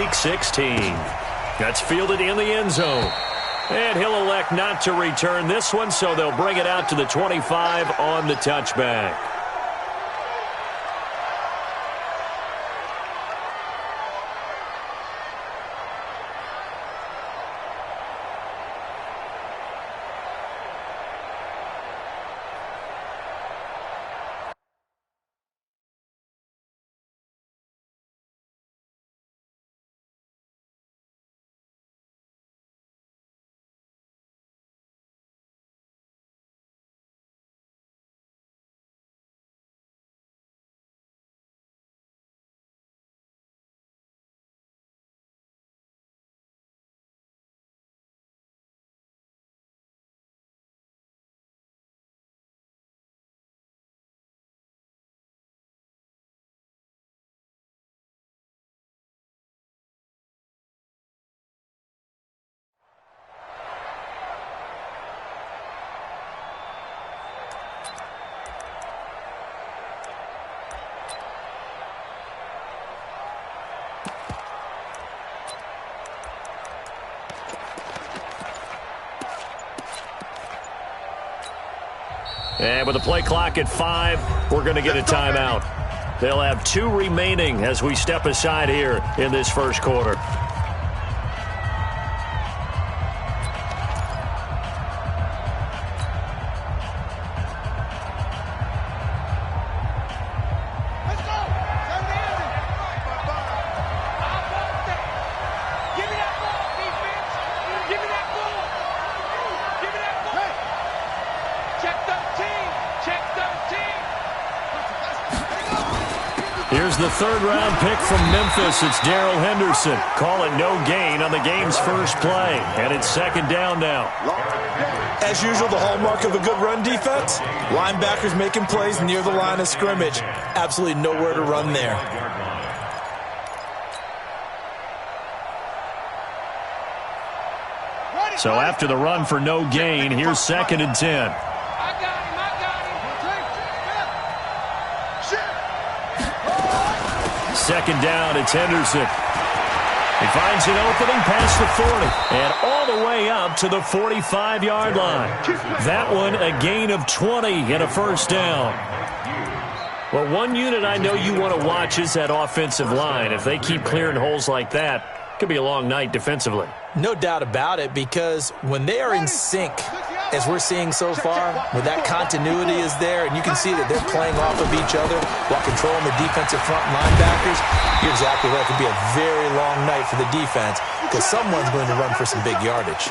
Week 16. That's fielded in the end zone. And he'll elect not to return this one, so they'll bring it out to the 25 on the touchback. And with the play clock at 5, we're going to get a timeout. They'll have 2 remaining as we step aside here in this first quarter. Here's the third-round pick from Memphis. It's Darrell Henderson. Call it no gain on the game's first play. And it's second down now. As usual, the hallmark of a good run defense, linebackers making plays near the line of scrimmage. Absolutely nowhere to run there. So after the run for no gain, here's second and 10. Second down, it's Henderson. He finds an opening past the 40 and all the way up to the 45-yard line. That one a gain of 20 and a first down. Well, one unit I know you want to watch is that offensive line. If they keep clearing holes like that, it could be a long night defensively. No doubt about it, because when they are in sync, as we're seeing so far, when that continuity is there, and you can see that they're playing off of each other while controlling the defensive front linebackers, you're exactly right. It could be a very long night for the defense because someone's going to run for some big yardage.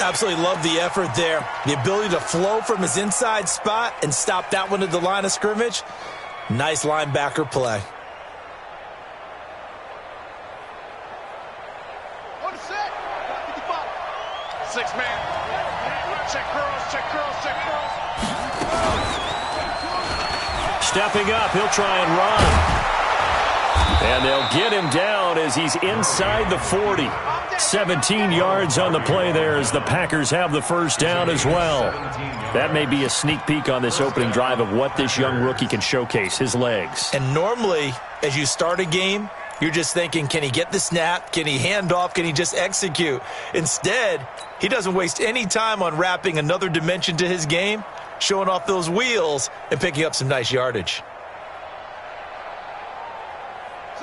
Absolutely love the effort there. The ability to flow from his inside spot and stop that one at the line of scrimmage. Nice linebacker play. Six-man. Check curls, check curls, check curls. Stepping up, he'll try and run. And they'll get him down as he's inside the 40. 17 yards on the play there as the Packers have the first down as well. That may be a sneak peek on this opening drive of what this young rookie can showcase, his legs. And normally, as you start a game, you're just thinking, can he get the snap? Can he hand off? Can he just execute? Instead, he doesn't waste any time on wrapping another dimension to his game, showing off those wheels, and picking up some nice yardage.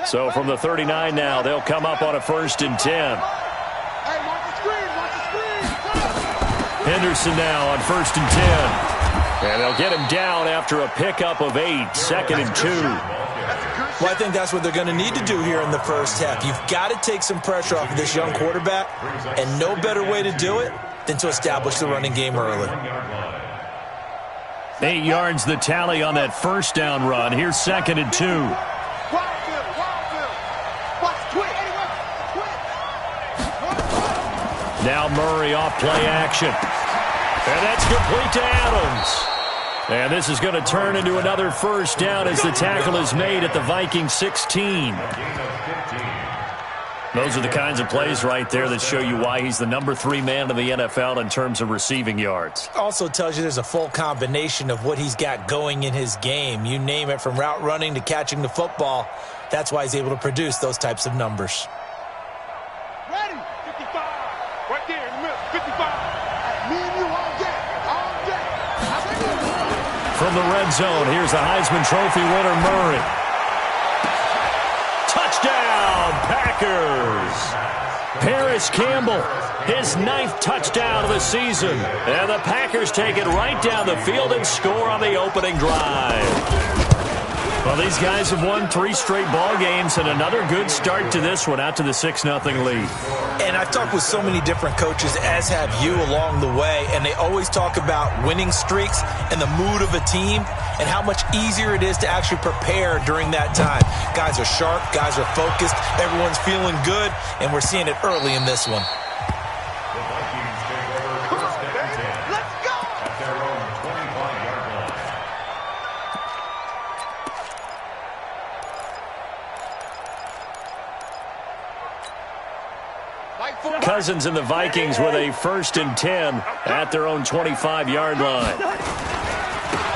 So from the 39 now, they'll come up on a 1st and 10. Henderson now on 1st and 10. And they'll get him down after a pickup of 8, 2nd and 2. Well, I think that's what they're going to need to do here in the first half. You've got to take some pressure off of this young quarterback, and no better way to do it than to establish the running game early. 8 yards the tally on that first down run. Here's 2nd and 2. Now Murray off play action. And that's complete to Adams. And this is going to turn into another first down as the tackle is made at the Vikings 16. Those are the kinds of plays right there that show you why he's the number 3 man in the NFL in terms of receiving yards. Also tells you there's a full combination of what he's got going in his game. You name it, from route running to catching the football. That's why he's able to produce those types of numbers. Ready? 55. Right there in the middle. 55. Me and you all day. All day. From the red zone, here's the Heisman Trophy winner, Murray. Touchdown, Packers! Paris Campbell, his 9th touchdown of the season. And the Packers take it right down the field and score on the opening drive. Well, these guys have won 3 straight ball games and another good start to this one, out to the 6-0 lead. And I've talked with so many different coaches, as have you, along the way, and they always talk about winning streaks and the mood of a team and how much easier it is to actually prepare during that time. Guys are sharp, guys are focused, everyone's feeling good, and we're seeing it early in this one. Cousins and the Vikings with a 1st and 10 at their own 25-yard line.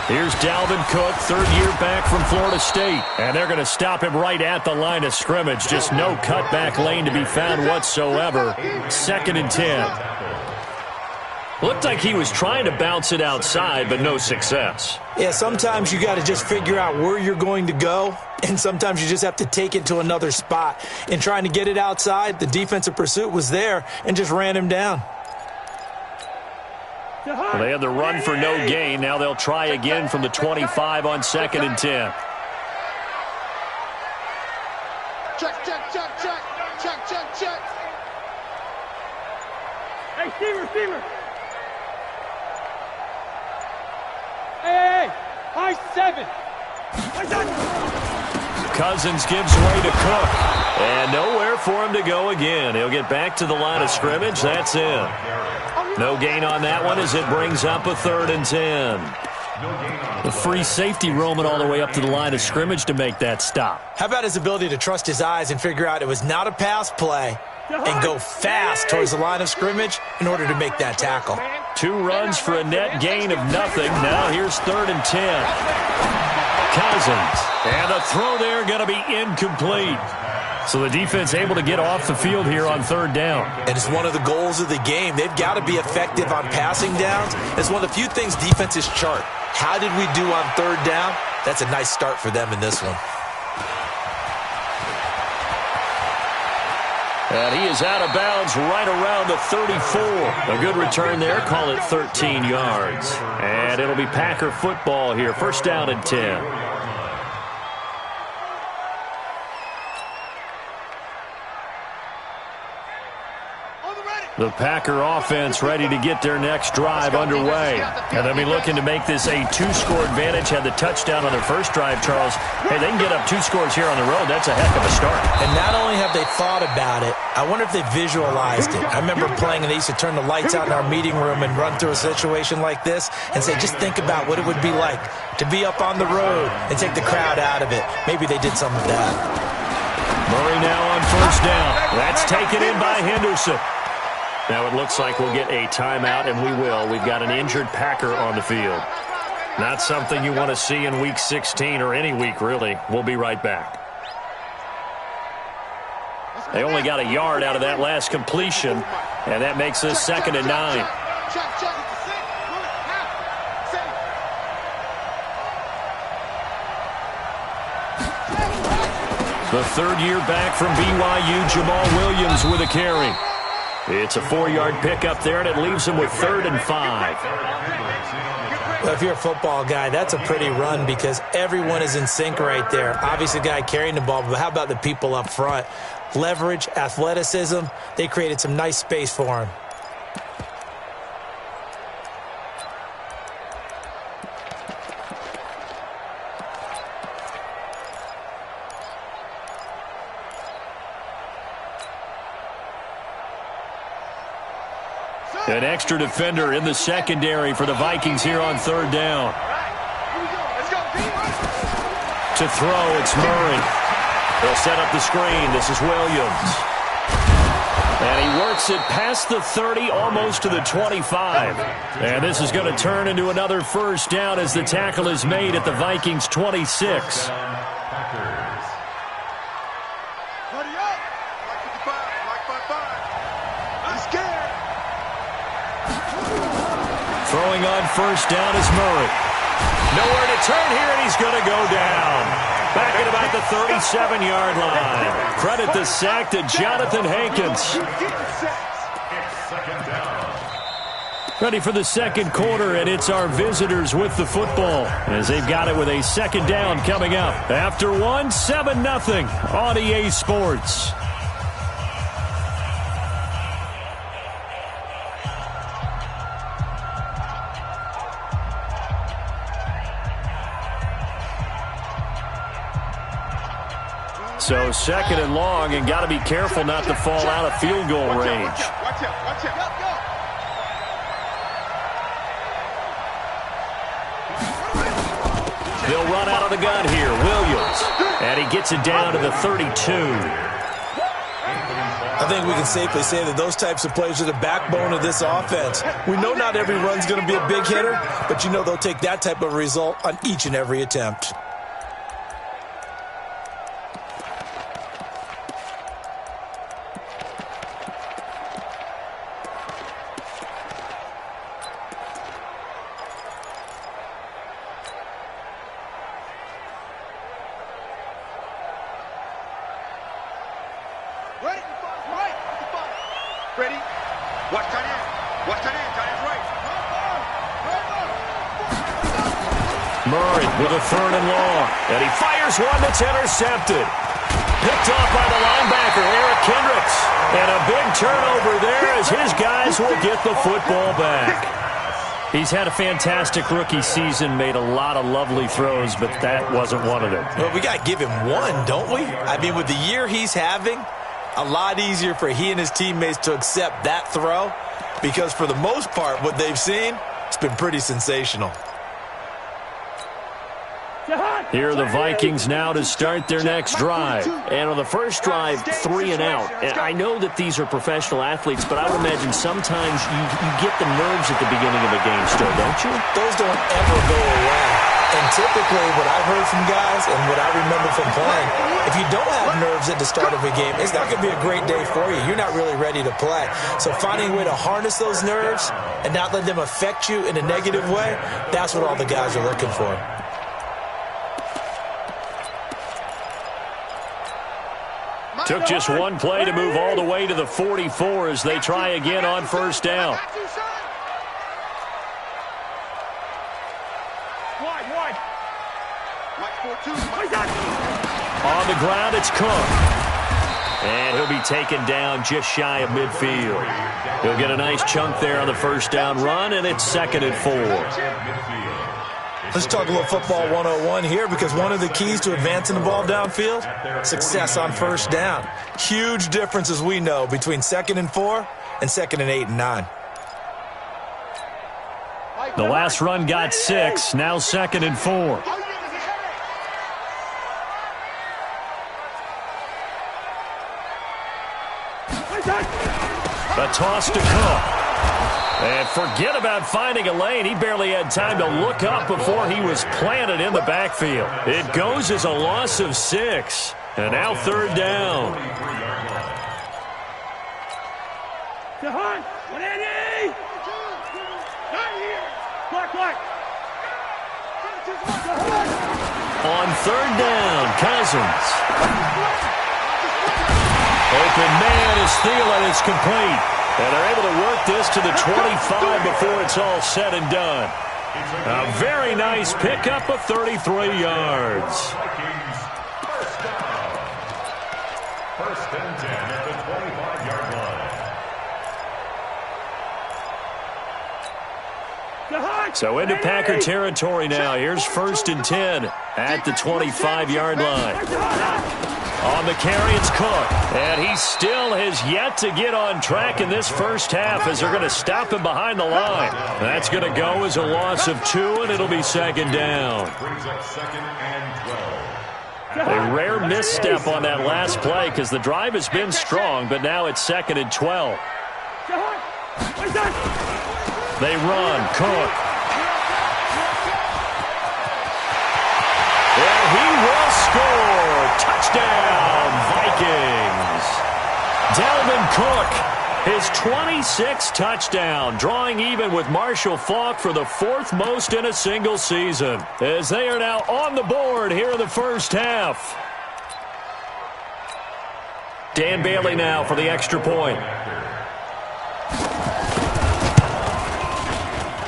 Here's Dalvin Cook, 3rd year back from Florida State. And they're going to stop him right at the line of scrimmage. Just no cutback lane to be found whatsoever. 2nd and 10. Looked like he was trying to bounce it outside, but no success. Yeah, sometimes you got to just figure out where you're going to go, and sometimes you just have to take it to another spot. In trying to get it outside, the defensive pursuit was there and just ran him down. Well, they had the run for no gain. Now they'll try again from the 25 on 2nd and 10. Check, check, check, check. Check, check, check. Hey, receiver. Hey, high 7. Cousins gives way to Cook. And nowhere for him to go again. He'll get back to the line of scrimmage. That's it. No gain on that one as it brings up a 3rd and 10. The free safety roaming all the way up to the line of scrimmage to make that stop. How about his ability to trust his eyes and figure out it was not a pass play and go fast towards the line of scrimmage in order to make that tackle. 2 runs for a net gain of nothing. Now here's 3rd and 10. Cousins. And the throw there going to be incomplete. So the defense able to get off the field here on 3rd down. And it's one of the goals of the game. They've got to be effective on passing downs. It's one of the few things defenses chart. How did we do on 3rd down? That's a nice start for them in this one. And he is out of bounds right around the 34. A good return there. Call it 13 yards. And it'll be Packer football here. 1st down and 10. The Packer offense ready to get their next drive underway. And they'll be looking to make this a 2-score advantage. Had the touchdown on their first drive, Charles. Hey, they can get up 2 scores here on the road. That's a heck of a start. And not only have they thought about it, I wonder if they visualized it. I remember playing, and they used to turn the lights out in our meeting room and run through a situation like this and say, just think about what it would be like to be up on the road and take the crowd out of it. Maybe they did some of that. Murray now on 1st down. That's taken in by Henderson. Now it looks like we'll get a timeout, and we will. We've got an injured Packer on the field. Not something you want to see in Week 16 or any week, really. We'll be right back. They only got a yard out of that last completion, and that makes us 2nd and 9. The 3rd year back from BYU, Jamal Williams with a carry. It's a 4-yard pickup there, and it leaves him with 3rd and 5. Well, if you're a football guy, that's a pretty run because everyone is in sync right there. Obviously, the guy carrying the ball, but how about the people up front? Leverage, athleticism, they created some nice space for him. An extra defender in the secondary for the Vikings here on 3rd down. To throw, it's Murray. They'll set up the screen. This is Williams. And he works it past the 30, almost to the 25. And this is going to turn into another 1st down as the tackle is made at the Vikings' 26. I'm scared. Throwing on first down is Murray. Nowhere to turn here, and he's going to go down. Back at about the 37-yard line. Credit the sack to Jonathan Hankins. Ready for the second quarter, and it's our visitors with the football as they've got it with a second down coming up. After 7-0 on EA Sports. So second and long, and got to be careful not to fall out of field goal range. Watch out. They'll run out of the gun here. Williams. And he gets it down to the 32. I think we can safely say that those types of plays are the backbone of this offense. We know not every run's going to be a big hitter, but you know they'll take that type of result on each and every attempt. Ready? Watch tight end. Tight end's right. Murray with a third and long. And he fires one that's intercepted. Picked off by the linebacker, Eric Kendricks. And a big turnover there as his guys will get the football back. He's had a fantastic rookie season, made a lot of lovely throws, but that wasn't one of them. Well, we got to give him one, don't we? I mean, with the year he's having, a lot easier for he and his teammates to accept that throw because for the most part, what they've seen, it's been pretty sensational. Here are the Vikings now to start their next drive. And on the first drive, 3 and out. And I know that these are professional athletes, but I would imagine sometimes you get the nerves at the beginning of a game still, don't you? Those don't ever go away. And typically what I've heard from guys and what I remember from playing, if you don't have nerves at the start of a game, it's not going to be a great day for you. You're not really ready to play. So finding a way to harness those nerves and not let them affect you in a negative way, that's what all the guys are looking for. Took just one play to move all the way to the 44 as they try again on first down. On the ground, it's Cook. And he'll be taken down just shy of midfield. He'll get a nice chunk there on the first down run, and it's 2nd and 4. Let's talk a little football 101 here because one of the keys to advancing the ball downfield, success on first down. Huge difference, as we know, between 2nd and 4 and 2nd and 8 and 9. The last run got 6, now 2nd and 4. A toss to Cook. And forget about finding a lane. He barely had time to look up before he was planted in the backfield. It goes as a loss of 6. And now 3rd down. On 3rd down, Cousins. Open man is Thielen. It's complete. And they're able to work this to the 25 before it's all said and done. A very nice pickup of 33 yards. First and 10 at the 25-yard line. So into Packer territory now. Here's 1st and 10 at the 25-yard line. On the carry, it's Cook. And he still has yet to get on track in this first half as they're going to stop him behind the line. That's going to go as a loss of 2, and it'll be 2nd down. A rare misstep on that last play because the drive has been strong, but now it's 2nd and 12. They run. Cook. And he will score. Touchdown, Vikings. Dalvin Cook, his 26th touchdown, drawing even with Marshall Faulk for the 4th most in a single season, as they are now on the board here in the first half. Dan Bailey now for the extra point.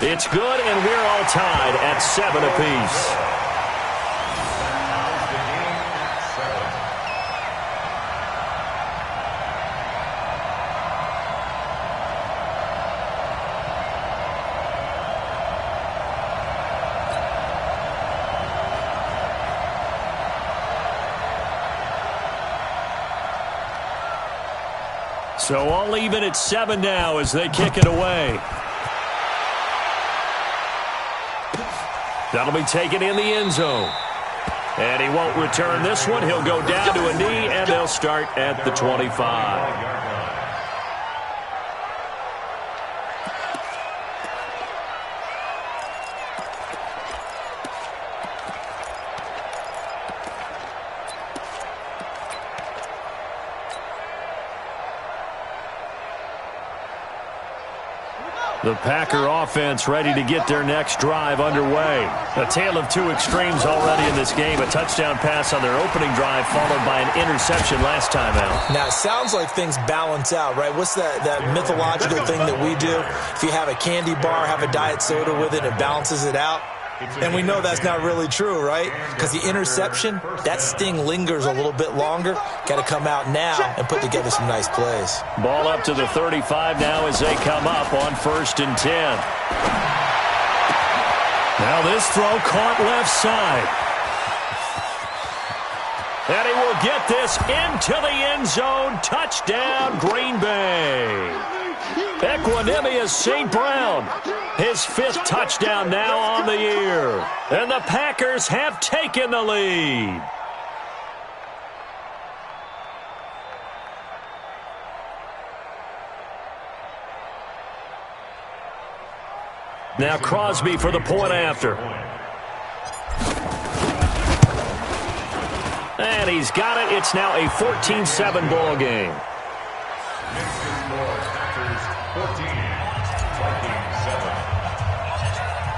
It's good, and we're all tied at 7 apiece. So all even at 7 now as they kick it away. That'll be taken in the end zone. And he won't return this one. He'll go down to a knee, and they'll start at the 25. The Packer offense ready to get their next drive underway. A tale of two extremes already in this game. A touchdown pass on their opening drive followed by an interception last time out. Now, it sounds like things balance out, right? What's that mythological thing that we do? If you have a candy bar, have a diet soda with it, it balances it out. And we know that's not really true, right? Because the interception, that sting lingers a little bit longer. Got to come out now and put together some nice plays. Ball up to the 35 now as they come up on 1st and 10. Now this throw caught left side. And he will get this into the end zone. Touchdown, Green Bay. Equanimous St. Brown, his 5th touchdown now on the year. And the Packers have taken the lead. Now Crosby for the point after. And he's got it. It's now a 14-7 ball game.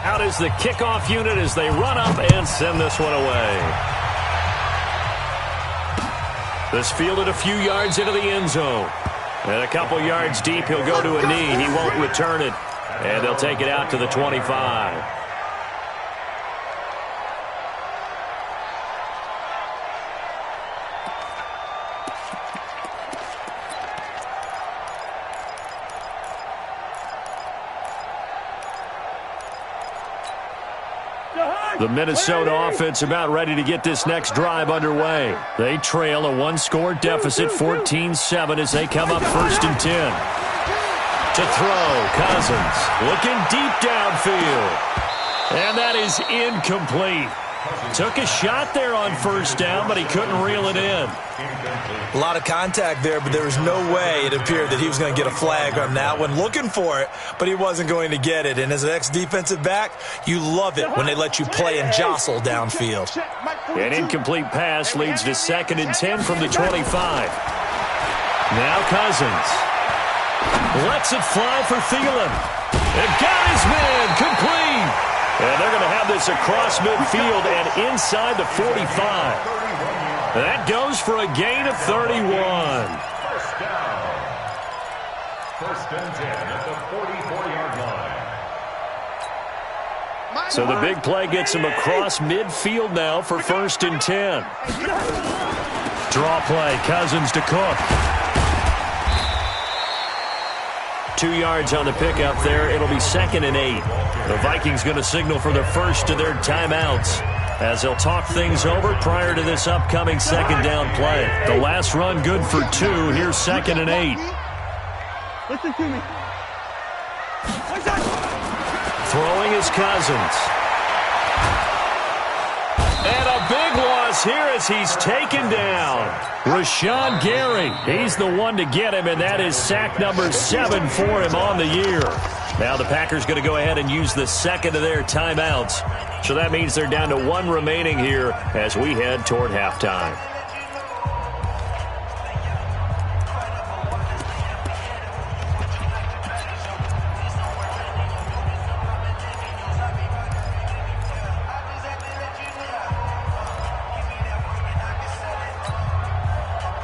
Out is the kickoff unit as they run up and send this one away. This fielded a few yards into the end zone. And a couple yards deep, he'll go to a knee. He won't return it. And they'll take it out to the 25. The Minnesota offense about ready to get this next drive underway. They trail a 1-score deficit, 14-7, as they come up 1st and 10. To throw, Cousins looking deep downfield. And that is incomplete. Took a shot there on 1st down, but he couldn't reel it in. A lot of contact there, but there was no way it appeared that he was going to get a flag on that one. Looking for it, but he wasn't going to get it. And as an ex-defensive back, you love it when they let you play and jostle downfield. An incomplete pass leads to 2nd and 10 from the 25. Now Cousins lets it fly for Thielen. And got his man complete. And they're going to have this across midfield and inside the 45. That goes for a gain of 31. First down. 1st and 10 at the 44-yard line. So the big play gets him across midfield now for 1st and 10. Draw play, Cousins to Cook. 2 yards on the pickup there. It'll be 2nd and 8. The Vikings going to signal for the first of their timeouts as they'll talk things over prior to this upcoming 2nd down play. The last run good for 2. Here's 2nd and 8. Listen to me. Throwing is Cousins. And a big loss here as he's taken down. Rashawn Gary, he's the one to get him, and that is sack number 7 for him on the year. Now the Packers going to go ahead and use the 2nd of their timeouts. So that means they're down to 1 remaining here as we head toward halftime.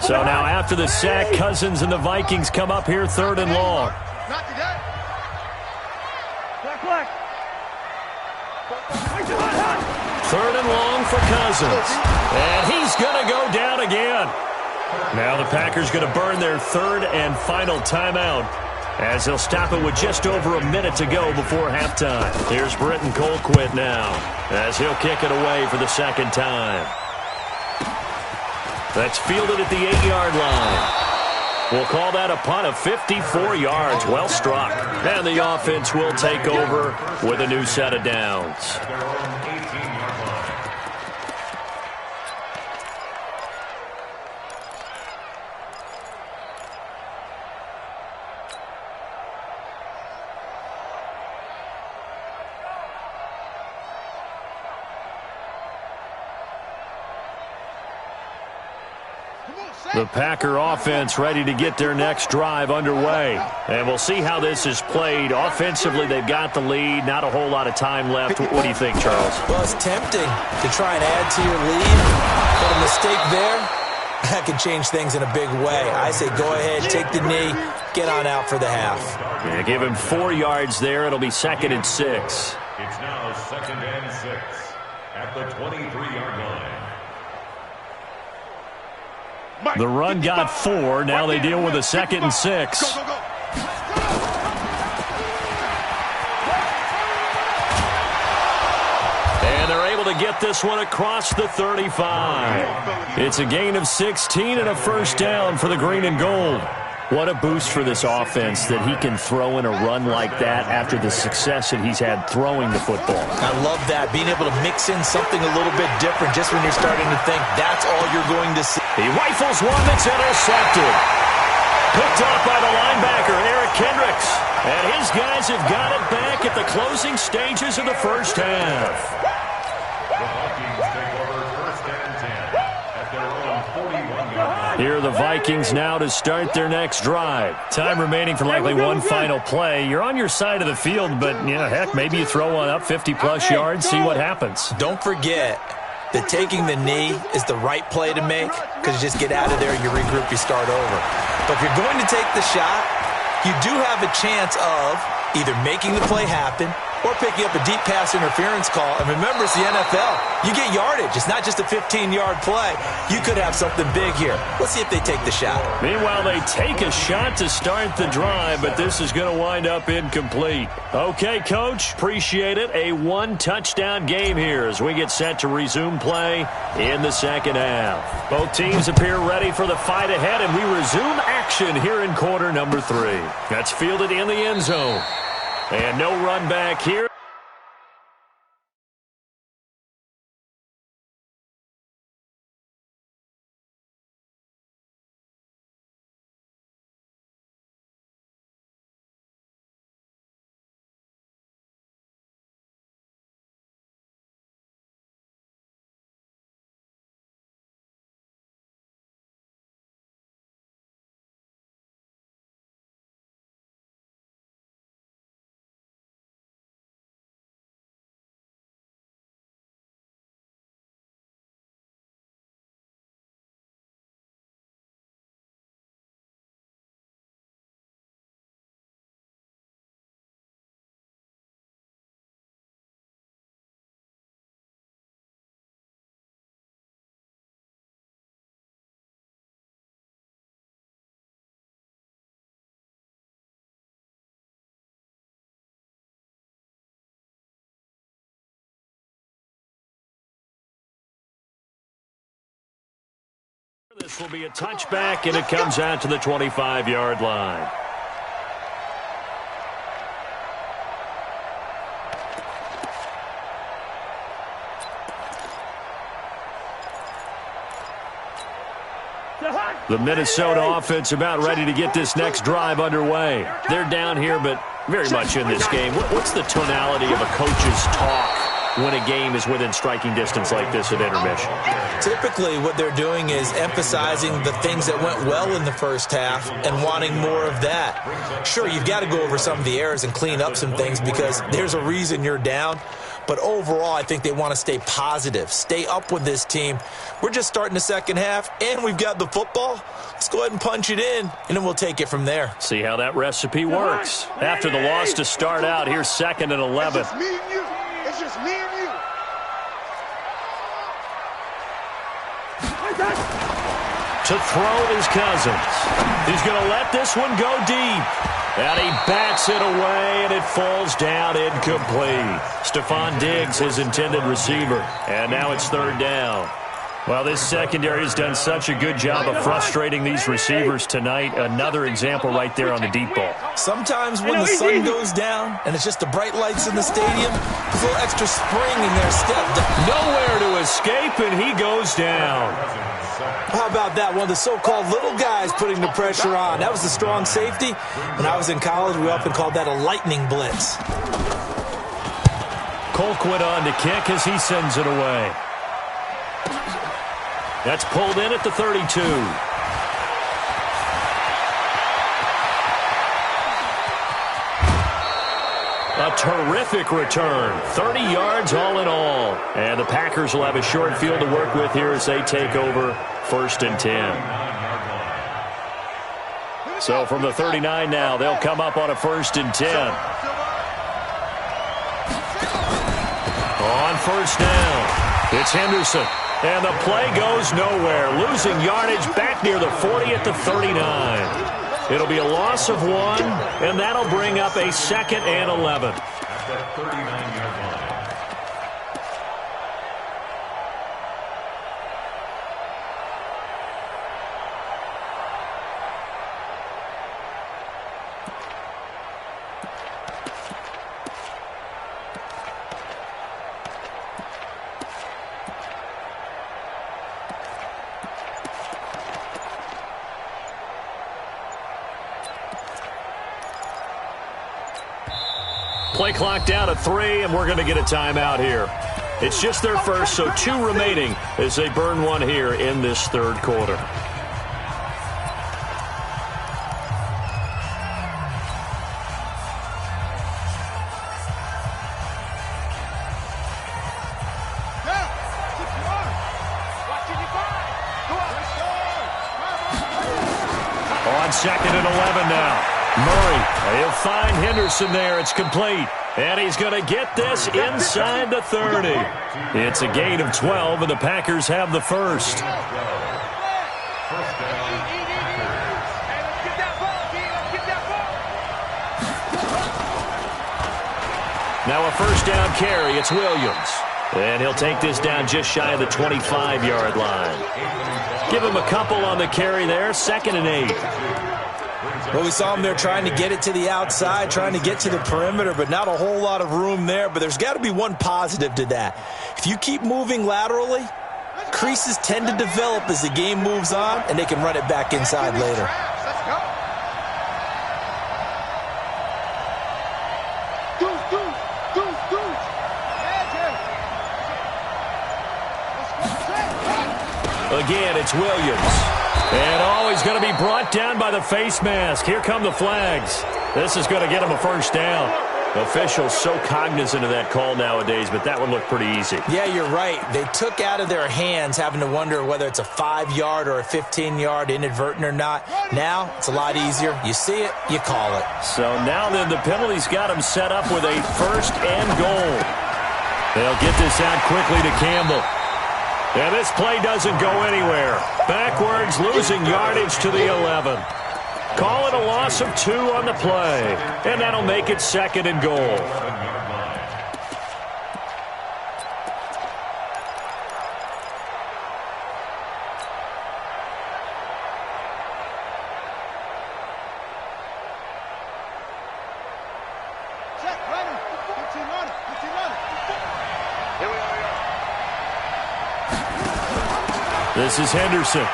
So now after the sack, Cousins and the Vikings come up here 3rd and long. Not today. Third and long for Cousins. And he's going to go down again. Now the Packers going to burn their 3rd and final timeout as they'll stop it with just over a minute to go before halftime. Here's Britton Colquitt now as he'll kick it away for the 2nd time. That's fielded at the 8-yard line. We'll call that a punt of 54 yards. Well struck. And the offense will take over with a new set of downs. The Packer offense ready to get their next drive underway. And we'll see how this is played. Offensively, they've got the lead. Not a whole lot of time left. What do you think, Charles? Well, it's tempting to try and add to your lead. But a mistake there, that can change things in a big way. I say go ahead, take the knee, get on out for the half. Yeah, give him 4 yards there. It'll be 2nd and 6. It's now 2nd and 6 at the 23-yard line. The run got 4. Now they deal with a 2nd and 6. Go, go, go. And they're able to get this one across the 35. It's a gain of 16 and a first down for the green and gold. What a boost for this offense that he can throw in a run like that after the success that he's had throwing the football. I love that, being able to mix in something a little bit different just when you're starting to think that's all you're going to see. He rifles one that's intercepted. Picked off by the linebacker, Eric Kendricks. And his guys have got it back at the closing stages of the first half. The Vikings take over 1st and 10 at their own 41-yard line. Here are the Vikings now to start their next drive. Time remaining for likely one final play. You're on your side of the field, but, you know, heck, maybe you throw one up 50-plus yards, see what happens. Don't forget that taking the knee is the right play to make because you just get out of there, you regroup, you start over. But if you're going to take the shot, you do have a chance of either making the play happen or picking up a deep pass interference call. And remember, it's the NFL. You get yardage. It's not just a 15-yard play. You could have something big here. Let's see if they take the shot. Meanwhile, they take a shot to start the drive, but this is going to wind up incomplete. Okay, Coach, appreciate it. A 1-touchdown game here as we get set to resume play in the 2nd half. Both teams appear ready for the fight ahead, and we resume action here in quarter number 3. That's fielded in the end zone. And no run back here. This will be a touchback, and it comes out to the 25-yard line. The Minnesota offense about ready to get this next drive underway. They're down here, but very much in this game. What's the tonality of a coach's talk when a game is within striking distance like this at intermission? Typically, what they're doing is emphasizing the things that went well in the first half and wanting more of that. Sure, you've got to go over some of the errors and clean up some things because there's a reason you're down. But overall, I think they want to stay positive, stay up with this team. We're just starting the second half, and we've got the football. Let's go ahead and punch it in, and then we'll take it from there. See how that recipe works. After the loss to start out, here's 2nd and 11. It's just me and you. It's just me and you. To throw is Cousins. He's going to let this one go deep. And he bats it away, and it falls down incomplete. Stephon Diggs, his intended receiver. And now it's 3rd down. Well, this secondary has done such a good job of frustrating these receivers tonight. Another example right there on the deep ball. Sometimes when the sun goes down and it's just the bright lights in the stadium, there's a little extra spring in their step. Nowhere to escape, and he goes down. How about that? One of the so-called little guys putting the pressure on. That was the strong safety. When I was in college, we often called that a lightning blitz. Colquitt on to kick as he sends it away. That's pulled in at the 32. A terrific return. 30 yards all in all. And the Packers will have a short field to work with here as they take over 1st and 10. So from the 39 now, they'll come up on a 1st and 10. On 1st down, it's Henderson. And the play goes nowhere. Losing yardage back near the 40 at the 39. It'll be a loss of 1, and that'll bring up a 2nd and 11. At the 39-yard line. Play clock down to 3, and we're going to get a timeout here. It's just their first, so 2 remaining as they burn 1 here in this 3rd quarter. On 2nd and 11 now. Murray, he'll find Henderson there. It's complete. And he's going to get this inside the 30. It's a gain of 12, and the Packers have the first. Now a 1st down carry. It's Williams. And he'll take this down just shy of the 25-yard line. Give him a couple on the carry there. 2nd and 8. Well, we saw him there trying to get it to the outside, trying to get to the perimeter, but not a whole lot of room there. But there's got to be one positive to that. If you keep moving laterally, creases tend to develop as the game moves on, and they can run it back inside later. Again, it's Williams. And he's going to be brought down by the face mask. Here come the flags. This is going to get him a 1st down. Officials so cognizant of that call nowadays, but that would look pretty easy. Yeah, you're right. They took out of their hands having to wonder whether it's a 5-yard or a 15-yard inadvertent or not. Now, it's a lot easier. You see it, you call it. So now then the penalty's got him set up with a 1st and goal. They'll get this out quickly to Campbell. And this play doesn't go anywhere. Backwards, losing yardage to the 11. Call it a loss of 2 on the play. And that'll make it 2nd and goal. This is Henderson.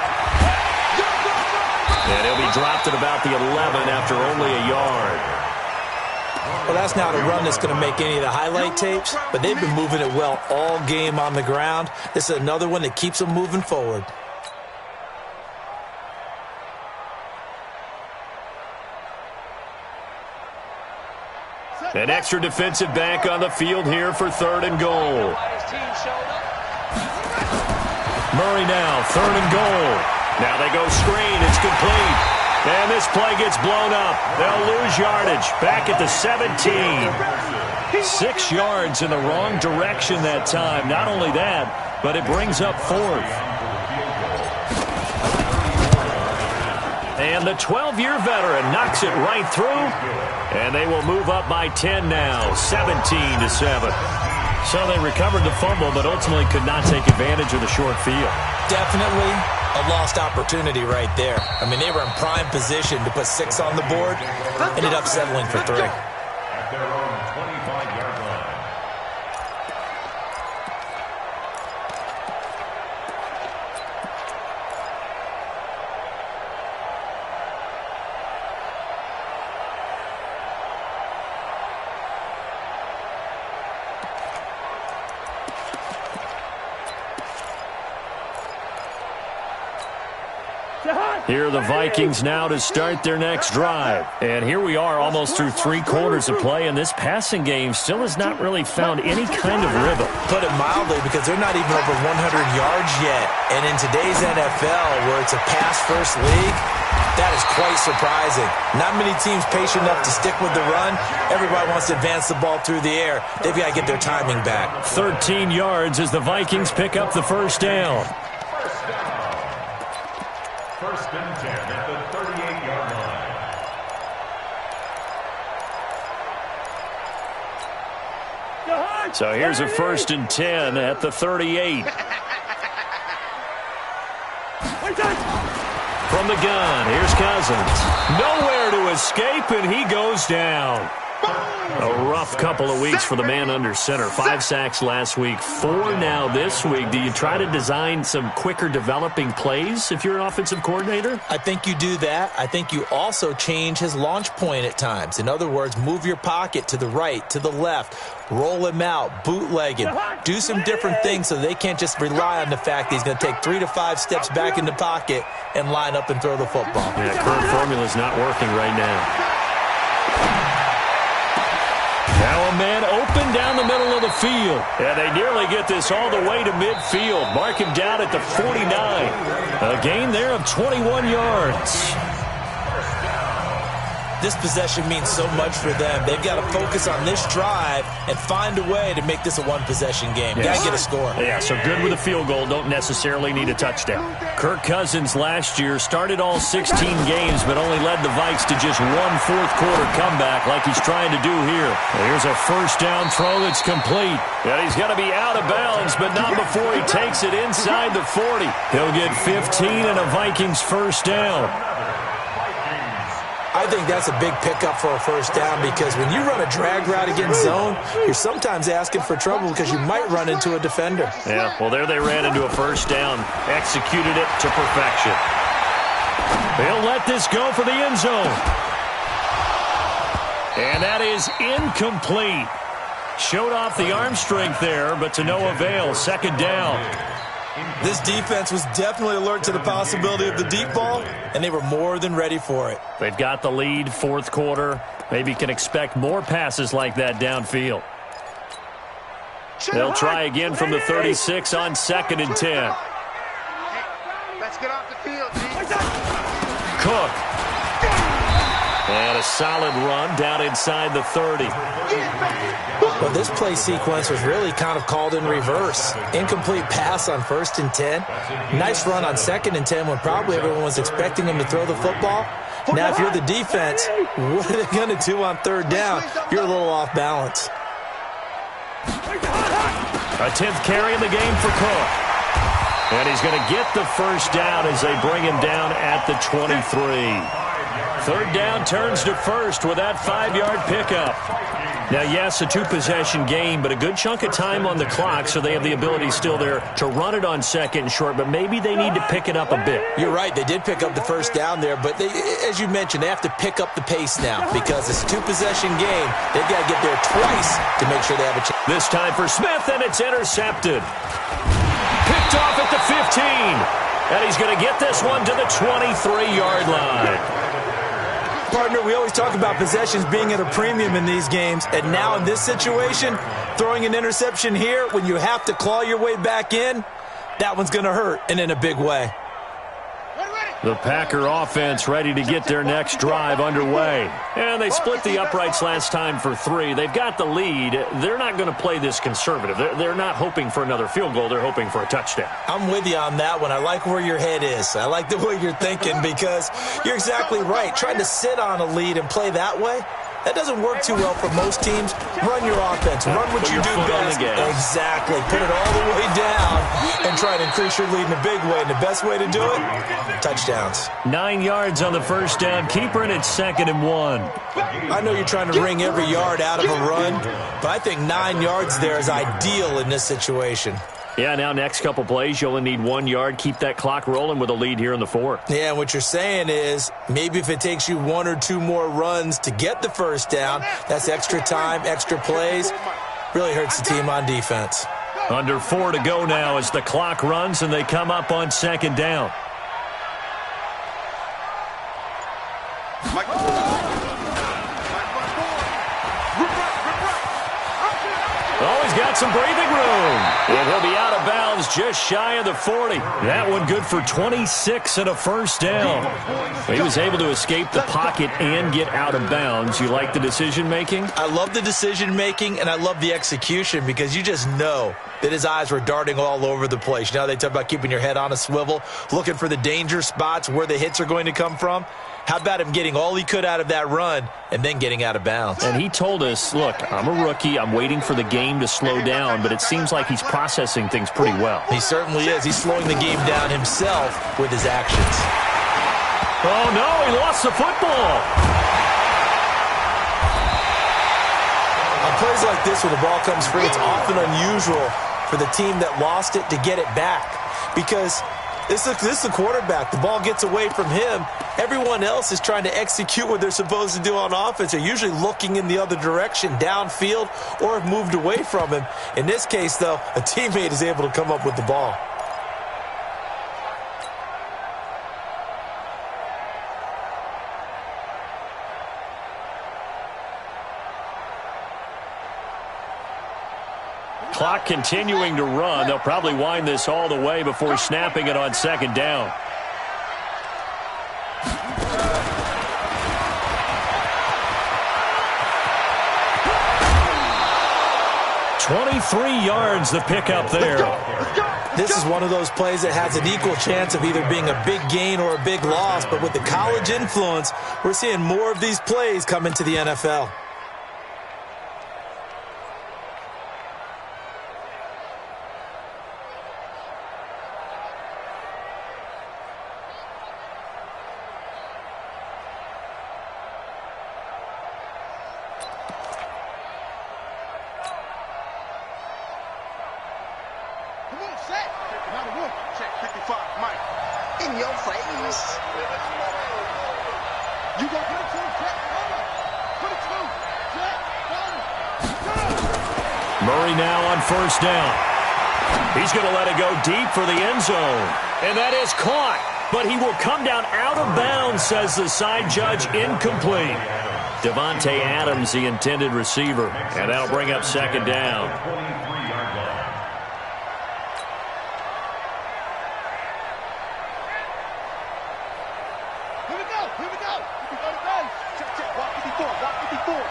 And he'll be dropped at about the 11 after only a yard. Well, that's not a run that's going to make any of the highlight tapes, but they've been moving it well all game on the ground. This is another one that keeps them moving forward. An extra defensive back on the field here for 3rd and goal. Murray now, 3rd and goal. Now they go screen. It's complete. And this play gets blown up. They'll lose yardage. Back at the 17. 6 yards in the wrong direction that time. Not only that, but it brings up 4th. And the 12-year veteran knocks it right through. And they will move up by 10 now, 17-7. So they recovered the fumble, but ultimately could not take advantage of the short field. Definitely a lost opportunity right there. I mean, they were in prime position to put 6 on the board. Ended up settling for 3. At their own 25-yard line. Here are the Vikings now to start their next drive. And here we are almost through 3 quarters of play, and this passing game still has not really found any kind of rhythm. Put it mildly, because they're not even over 100 yards yet. And in today's NFL, where it's a pass-first league, that is quite surprising. Not many teams patient enough to stick with the run. Everybody wants to advance the ball through the air. They've got to get their timing back. 13 yards as the Vikings pick up the first down. First and 10 at the 38-yard line. So here's a 1st and 10 at the 38. From the gun, here's Cousins. Nowhere to escape, and he goes down. A rough couple of weeks for the man under center. 5 sacks last week, 4 now this week. Do you try to design some quicker developing plays if you're an offensive coordinator? I think you do that. I think you also change his launch point at times. In other words, move your pocket to the right, to the left, roll him out, bootleg him, do some different things so they can't just rely on the fact that he's going to take 3 to 5 steps back in the pocket and line up and throw the football. Yeah, current formula is not working right now. Now a man open down the middle of the field. And they nearly get this all the way to midfield. Mark him down at the 49. A gain there of 21 yards. This possession means so much for them. They've got to focus on this drive and find a way to make this a one-possession game. Yes. Got to get a score. Yeah, so good with a field goal. Don't necessarily need a touchdown. Kirk Cousins last year started all 16 games, but only led the Vikes to just 1 fourth-quarter comeback like he's trying to do here. Here's a first down throw that's complete. And he's going to be out of bounds, but not before he takes it inside the 40. He'll get 15 and a Vikings first down. I think that's a big pickup for a first down, because when you run a drag route against zone, you're sometimes asking for trouble because you might run into a defender. Yeah, well, there they ran into a first down, executed it to perfection. They'll let this go for the end zone. And that is incomplete. Showed off the arm strength there, but to no avail. Second down. This defense was definitely alert to the possibility of the deep ball, and they were more than ready for it. They've got the lead, 4th quarter. Maybe can expect more passes like that downfield. They'll try again from the 36 on 2nd and 10. Let's get off the field, G. Cook. And a solid run down inside the 30. Well, this play sequence was really kind of called in reverse. Incomplete pass on 1st and 10. Nice run on 2nd and 10 when probably everyone was expecting him to throw the football. Now, if you're the defense, what are they going to do on 3rd down? You're a little off balance. A 10th carry in the game for Cook. And he's going to get the first down as they bring him down at the 23. 3rd down turns to 1st with that 5-yard pickup. Now, yes, a 2-possession game, but a good chunk of time on the clock, so they have the ability still there to run it on 2nd and short, but maybe they need to pick it up a bit. You're right. They did pick up the first down there, but they, as you mentioned, they have to pick up the pace now because it's a 2-possession game. They've got to get there twice to make sure they have a chance. This time for Smith, and it's intercepted. Picked off at the 15, and he's going to get this one to the 23-yard line. partner, we always talk about possessions being at a premium in these games, and now in this situation, throwing an interception here when you have to claw your way back in, that one's going to hurt, and in a big way. The Packer offense ready to get their next drive underway. And they split the uprights last time for 3. They've got the lead. They're not going to play this conservative. They're not hoping for another field goal. They're hoping for a touchdown. I'm with you on that one. I like where your head is. I like the way you're thinking because you're exactly right. Trying to sit on a lead and play that way, that doesn't work too well for most teams. Run your offense. Run what you do best. Exactly. Put it all the way down and try to increase your lead in a big way. And the best way to do it, touchdowns. 9 yards on the first down. Keeper, and it's 2nd and 1. I know you're trying to wring every yard out of a run, but I think 9 yards there is ideal in this situation. Yeah, now next couple plays, you only need 1 yard. Keep that clock rolling with a lead here in the 4th. Yeah, and what you're saying is maybe if it takes you 1 or 2 more runs to get the first down, that's extra time, extra plays. Really hurts the team on defense. Under 4 to go now as the clock runs and they come up on 2nd down. Oh, he's got some breathing room. And he'll be out of bounds just shy of the 40. That one good for 26 and a first down. He was able to escape the pocket and get out of bounds. You like the decision-making? I love the decision-making, and I love the execution because you just know that his eyes were darting all over the place. You know, they talk about keeping your head on a swivel, looking for the danger spots where the hits are going to come from. How about him getting all he could out of that run and then getting out of bounds? And he told us, look, I'm a rookie. I'm waiting for the game to slow down, but it seems like he's processing things pretty well. He certainly is. He's slowing the game down himself with his actions. Oh, no, he lost the football. On plays like this, when the ball comes free, it's often unusual for the team that lost it to get it back because this is the quarterback. The ball gets away from him. Everyone else is trying to execute what they're supposed to do on offense. They're usually looking in the other direction, downfield, or have moved away from him. In this case, though, a teammate is able to come up with the ball. Clock continuing to run. They'll probably wind this all the way before snapping it on 2nd down. "23 yards the pickup there." This is one of those plays that has an equal chance of either being a big gain or a big loss, but with the college influence, we're seeing more of these plays come into the NFL. Murray now on 1st down. He's going to let it go deep for the end zone. And that is caught. But he will come down out of bounds, says the side judge, incomplete. Devontae Adams, the intended receiver. And that'll bring up 2nd down. Here we go. Here we go. Check, check. Walk 54. Walk 54.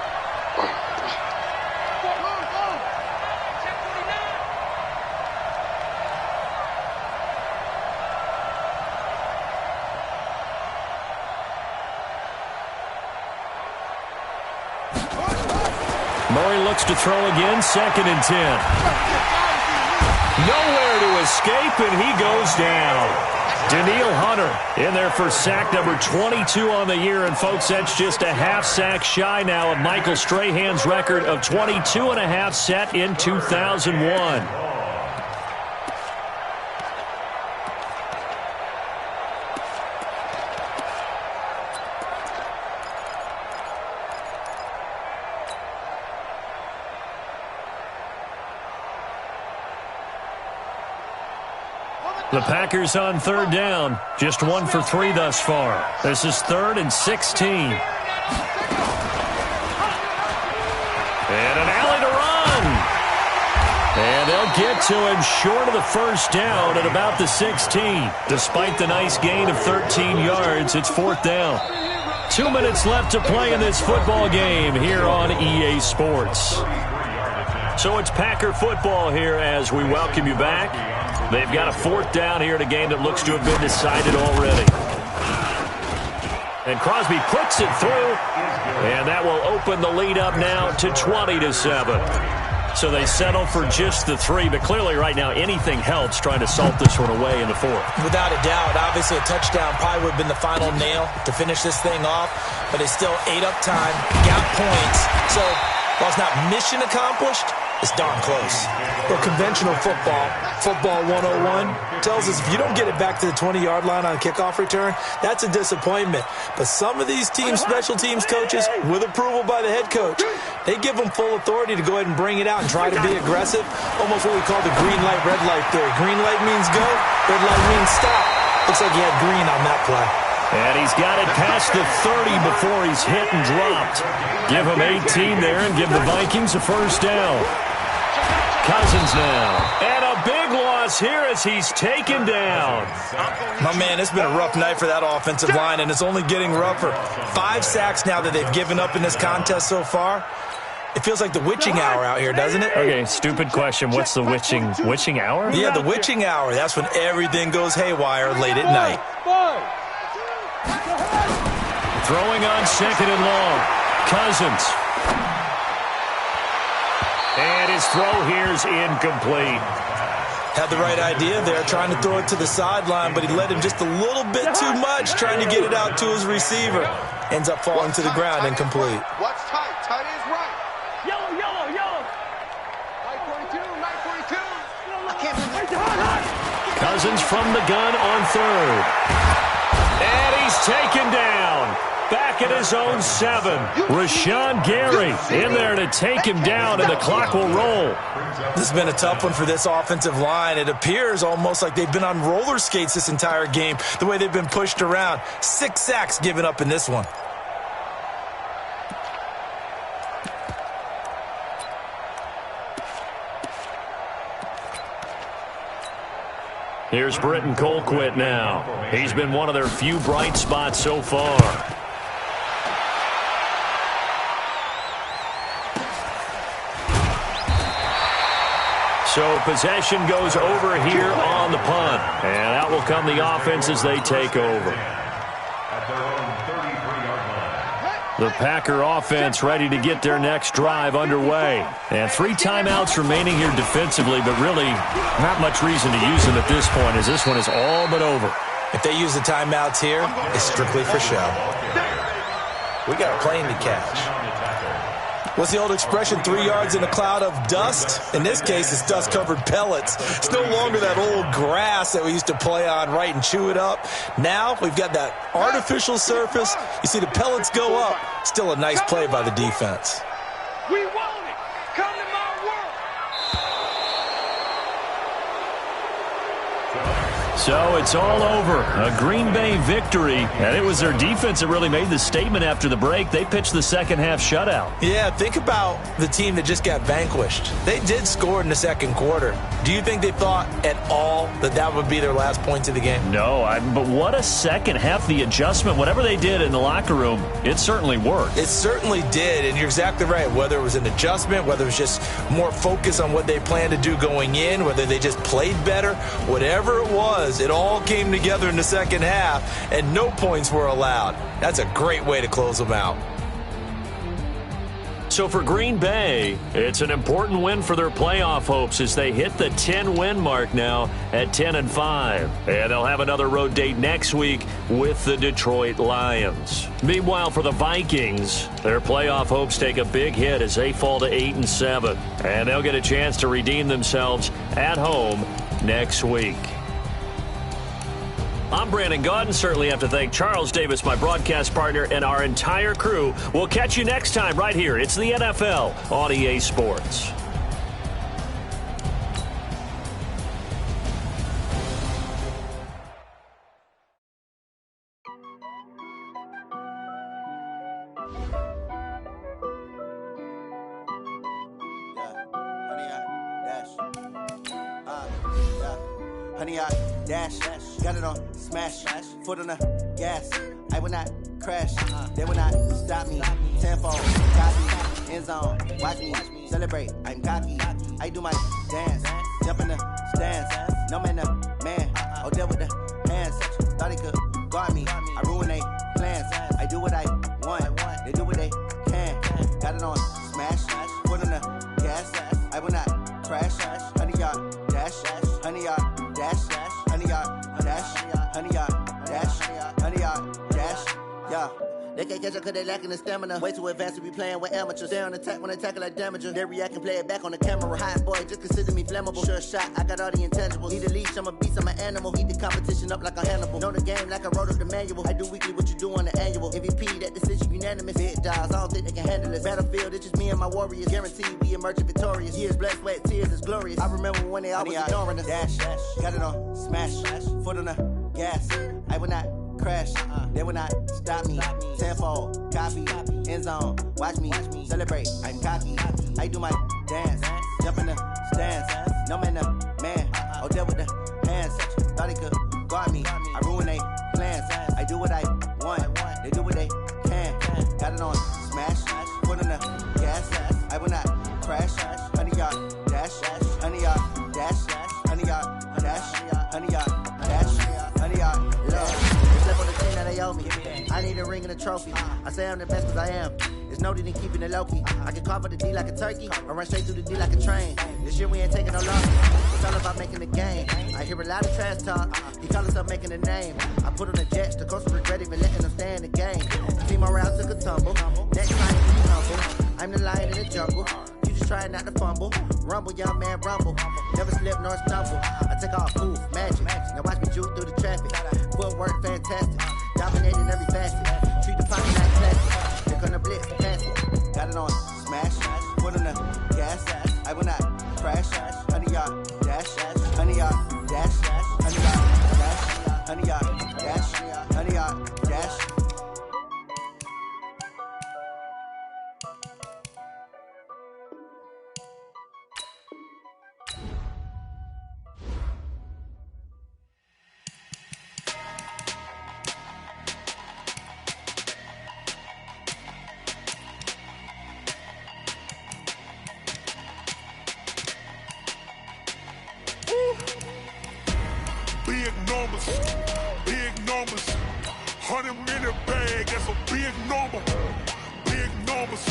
Murray looks to throw again, 2nd and 10. Nowhere to escape, and he goes down. Danielle Hunter in there for sack number 22 on the year. And, folks, that's just a half sack shy now of Michael Strahan's record of 22.5 set in 2001. The Packers on 3rd down. Just 1 for 3 thus far. This is 3rd and 16. And an alley to run. And they'll get to him short of the first down at about the 16. Despite the nice gain of 13 yards, it's fourth down. 2 minutes left to play in this football game here on EA Sports. So it's Packer football here as we welcome you back. They've got a fourth down here in a game that looks to have been decided already. And Crosby puts it through, and that will open the lead up now to 20-7. So they settle for just the 3, but clearly right now anything helps trying to salt this one away in the fourth. Without a doubt, obviously a touchdown probably would have been the final nail to finish this thing off, but they still ate up time, got points. So while it's not mission accomplished, it's darn close. Well, conventional football 101, tells us if you don't get it back to the 20-yard line on a kickoff return, that's a disappointment. But some of these special teams coaches, with approval by the head coach, they give them full authority to go ahead and bring it out and try to be aggressive. Almost what we call the green light, red light theory. Green light means go, red light means stop. Looks like he had green on that play. And he's got it past the 30 before he's hit and dropped. Give him 18 there and give the Vikings a first down. Cousins now. And a big loss here as he's taken down. My man, it's been a rough night for that offensive line, and it's only getting rougher. 5 sacks now that they've given up in this contest so far. It feels like the witching hour out here, doesn't it? Okay, stupid question. What's the witching hour? Yeah, the witching hour. That's when everything goes haywire late at night. Throwing on second and long. Cousins. And his throw here's incomplete. Had the right idea there, trying to throw it to the sideline, but he led him just a little bit too much, trying to get it out to his receiver. Ends up falling to the ground, incomplete. What's tight? Tight is right. Yellow, yellow, yellow. 942, 942. I can't believe it. Cousins from the gun on third. And he's taken down. Back at his own 7. Rashawn Gary in there to take him down, and the clock will roll. This has been a tough one for this offensive line. It appears almost like they've been on roller skates this entire game, the way they've been pushed around. 6 sacks given up in this one. Here's Britton Colquitt now. He's been one of their few bright spots so far. So possession goes over here on the punt. And out will come the offense as they take over. The Packer offense ready to get their next drive underway. And 3 timeouts remaining here defensively, but really not much reason to use them at this point as this one is all but over. If they use the timeouts here, it's strictly for show. We got a plane to catch. What's the old expression, 3 yards in a cloud of dust? In this case, it's dust-covered pellets. It's no longer that old grass that we used to play on, right, and chew it up. Now we've got that artificial surface. You see the pellets go up. Still a nice play by the defense. We want it. Come to my world. So it's all over. A Green Bay victory. And it was their defense that really made the statement after the break. They pitched the second half shutout. Yeah, think about the team that just got vanquished. They did score in the second quarter. Do you think they thought at all that that would be their last points of the game? No, but what a second half. The adjustment, whatever they did in the locker room, it certainly worked. It certainly did, and you're exactly right. Whether it was an adjustment, whether it was just more focus on what they planned to do going in, whether they just played better, whatever it was, it all came together in the second half, and no points were allowed. That's a great way to close them out. So for Green Bay, it's an important win for their playoff hopes as they hit the 10-win mark now at 10-5. And they'll have another road date next week with the Detroit Lions. Meanwhile, for the Vikings, their playoff hopes take a big hit as they fall to 8-7. And they'll get a chance to redeem themselves at home next week. I'm Brandon Gaudin. Certainly have to thank Charles Davis, my broadcast partner, and our entire crew. We'll catch you next time right here. It's the NFL on EA Sports. 100 yard dash. Got it on smash. Foot on the gas. I will not crash. They will not stop me. Tenfold, copy, end zone. Watch me celebrate. I'm cocky. I do my dance. Jump in the stands. No man, no man. Oh, deal with the hands. Thought he could guard me. I ruin they plans. I do what I want. They do what they can. Got it on smash. Foot on the gas. I will not crash. 100 yard dash. 100 yard dash. 100 yard dash. 100 yard dash. 100 yard dash. Yeah. They can't catch up cause they lacking the stamina. Way too advanced to be playing with amateurs. They on attack when they tackle like damager. They react and play it back on the camera. Hot boy, just consider me flammable. Sure shot, I got all the intangibles. Need a leash, I'm a beast, I'm an animal. Heat the competition up like a Hannibal. Know the game like I wrote up the manual. I do weekly what you do on the annual. MVP, that decision unanimous. Big dogs, I don't think they can handle it. Battlefield, it's just me and my warriors. Guaranteed we emerging victorious. Years, blood, sweat, tears, it's glorious. I remember when they always ignoring us. Dash, got it on smash. Foot on the gas. I will not crash. They will not stop me. Tenfold, copy, end zone. Watch me celebrate. I'm cocky. I do my dance. Jump in the stands. No man, no man. Oh, deal with the hands. Thought he could guard me. I ruin they plans. I do what I want. They do what they can. Got it on smash. Foot on the gas. I will not crash. 100 yard dash. 100 yard dash. 100 yard dash. 100 yard dash. 100 yard dash. On the team that they owe me. I need a ring and a trophy. I say I'm the best cause I am. There's no need in keeping it low-key. I can carve up the D like a turkey or run straight through the D like a train. This year we ain't taking no losses. It's all about making the game. I hear a lot of trash talk. He call himself making a name. I put on the jets. The coach regret even letting them stay in the game. Team morale took a tumble. Next time be humble. I'm the lion in the jungle. You just trying not to fumble. Rumble, young man, rumble. Never slip nor stumble. I take off, poof, magic. Now watch me juke through the traffic. Footwork fantastic. Dominating every facet. Treat the pocket like plastic. They're gonna blitz, pass it. Got it on smash. Foot on the gas. I will not crash. 100 yard dash. 100 yard dash. 100 yard dash. 100 yard dash. 100 yard dash. Big numbers, 100 in the bag, that's a big number. Big numbers,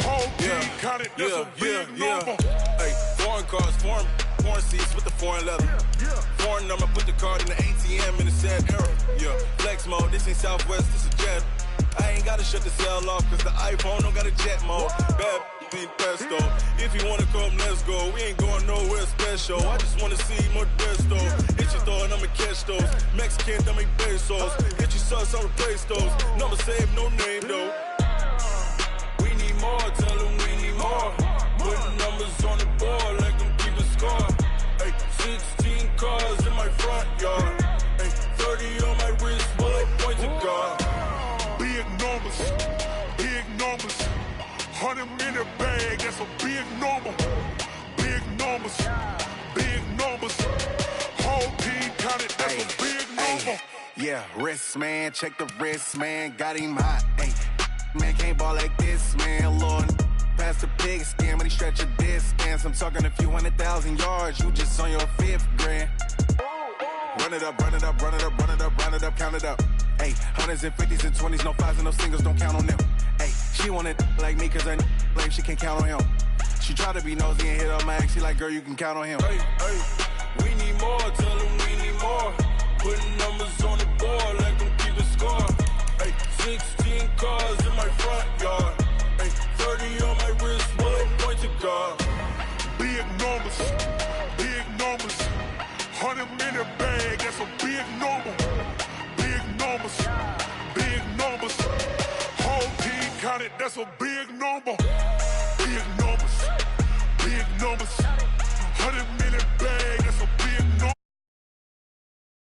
whole team counted, that's a big number. Hey, foreign cars, foreign seats with the foreign leather. Foreign number, put the card in the ATM in the sad era. Yeah, flex mode, this ain't Southwest, this is jet. I ain't gotta shut the cell off, cause the iPhone don't got a jet mode. Bad ain't pesto. If you wanna come, let's go. We ain't going nowhere special. I just wanna see more pesto. Hit your throw and I'ma catch those. Mexican, I make pesos. Get your sauce, I'll replace those. Number save, no name though. We need more, tell them we need more. Putting numbers on the board like them keeping score. Hey, 16 cars in my front yard. Hey, 30 on my wrist, while I point to God. Big numbers, 100 in the bag, that's a big number. Big numbers, whole team counted, that's a big number. Yeah, wrist man, check the wrist man, got him hot. Ay, man can't ball like this, man. Lord, past the pig skin, but he stretch a distance. I'm talking a few 100,000 yards, you just on your 5th grand. Run it up, count it up. Ay, hundreds and 50s and 20s, no 5s and no singles, don't count on them. Ay, she want it like me, cause her like she can't count on him. She try to be nosy and hit up my ex, she like, girl, you can count on him. Hey, we need more, tell them we need more. Putting numbers on the board like them keeping score. Hey, 16 cars in my front yard. Hey, 30 on my wrist, while I point to God. Big numbers, 100 in the bag, that's a big number. Big numbers, whole team counted, that's a big number. Big numbers, 100 in the bag, that's a big